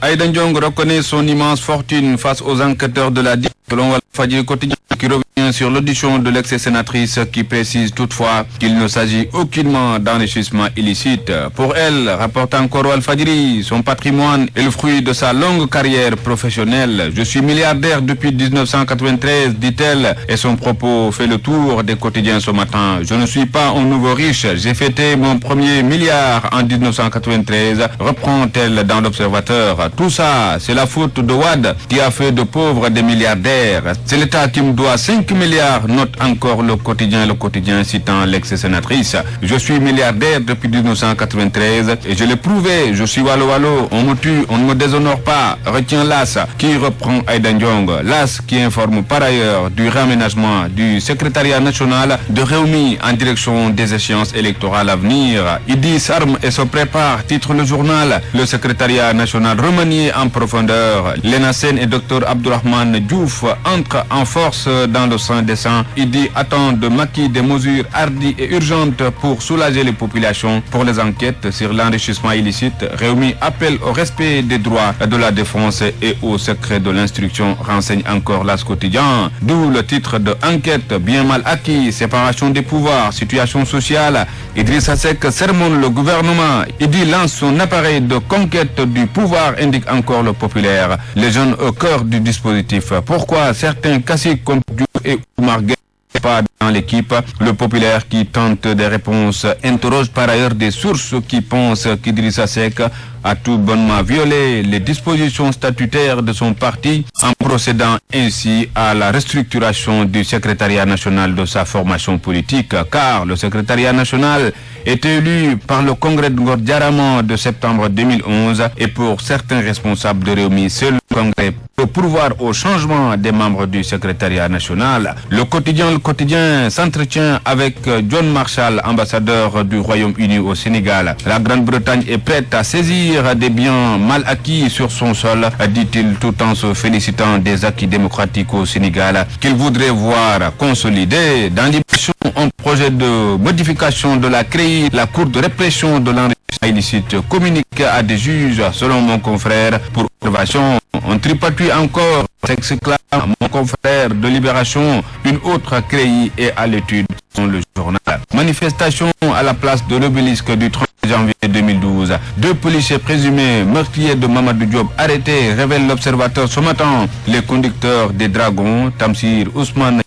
Aïda Ndiong reconnaît son immense fortune face aux enquêteurs de la DIC, selon Walfadjri quotidien, qui revient sur l'audition de l'ex-sénatrice qui précise toutefois qu'il ne s'agit aucunement d'enrichissement illicite. Pour elle, rapporte encore Walfadjri, son patrimoine est le fruit de sa longue carrière professionnelle. Je suis milliardaire depuis 1993, dit-elle, et son propos fait le tour des quotidiens ce matin. Je ne suis pas un nouveau riche, j'ai fêté mon premier milliard en 1993, reprend-elle dans l'Observateur. Tout ça, c'est la faute de Wade qui a fait de pauvres des milliardaires. C'est l'État qui me doit 5 milliards, note encore le quotidien citant l'ex-sénatrice. Je suis milliardaire depuis 1993 et je l'ai prouvé, je suis Wallo Wallo, on me tue, on ne me déshonore pas. Retiens l'AS qui reprend Aïda Ndiong. L'AS qui informe par ailleurs du réaménagement du secrétariat national de Rewmi en direction des échéances électorales à venir. Idi s'arme et se prépare, titre le journal. Le secrétariat national remanié en profondeur. Léna Sène et Dr Abdourahmane Diouf entrent en force dans le sein des saints. Idi attend de Macky des mesures hardies et urgentes pour soulager les populations. Pour les enquêtes sur l'enrichissement illicite, Rewmi appelle au respect des droits de la défense et au secret de l'instruction, renseigne encore l'As quotidien. D'où le titre de enquête bien mal acquis, séparation des pouvoirs, situation sociale. Idrissa Seck sermonne le gouvernement. Idi lance son appareil de conquête du pouvoir, indique encore le populaire. Les jeunes au cœur du dispositif. Pourquoi certains caciques comme Diouf et Oumar Gueye pas dans l'équipe? Le populaire qui tente des réponses interroge par ailleurs des sources qui pensent qu'Idrissa Seck a tout bonnement violé les dispositions statutaires de son parti en procédant ainsi à la restructuration du secrétariat national de sa formation politique, car le secrétariat national est élu par le congrès de Ngor Diarama de septembre 2011 et pour certains responsables de Rewmi, seul le congrès peut pourvoir au changement des membres du secrétariat national. Le quotidien s'entretient avec John Marshall, ambassadeur du Royaume-Uni au Sénégal. La Grande-Bretagne est prête à saisir des biens mal acquis sur son sol, dit-il, tout en se félicitant des acquis démocratiques au Sénégal qu'il voudrait voir consolidés. Dans l'impression, un projet de modification de la CREI, la Cour de répression de l'enrichissement illicite, communique à des juges, selon mon confrère, pour observation. On tripatouille encore, s'exclame mon confrère de Libération. Une autre CREI est à l'étude dans le journal. Manifestation à la place de l'obélisque du 30 janvier 2012. 2 policiers présumés meurtriers de Mamadou Diop arrêtés, révèle l'Observateur ce matin. Les conducteurs des Dragons, Tamsir Ousmane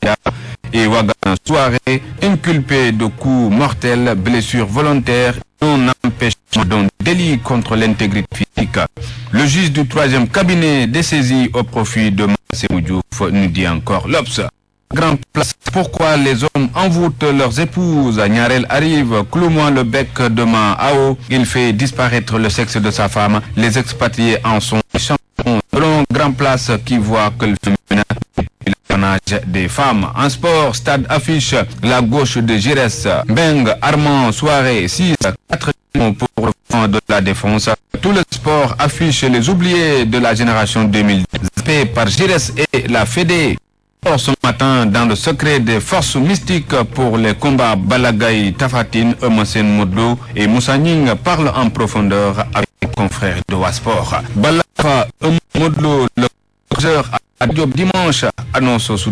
et Wagan Souaré, inculpés de coups mortels, blessures volontaires, non-empêchement d'un délit contre l'intégrité physique. Le juge du 3e cabinet dessaisi au profit de Massémou Diouf, nous dit encore l'Obs. Grand place, pourquoi les hommes envoûtent leurs épouses? Niarel arrive, cloue-moi le bec de ma Ao. Il fait disparaître le sexe de sa femme. Les expatriés en sont champions. Selon Grand Place qui voit que le féminin des femmes. En sport, Stade affiche la gauche de Giresse. Beng, Armand, Soirée, 6, 4 pour le fond de la défense. Tout le sport affiche les oubliés de la génération 2010. Zappé par Giresse et la Fédé. Ce matin, dans le secret des forces mystiques pour les combats Balagaï, Tafatine, Emerson Modlo et Moussa Ning parlent en profondeur avec les confrères de Wasport. Balafa, Modlo, le 11h à Diop dimanche, annonce sous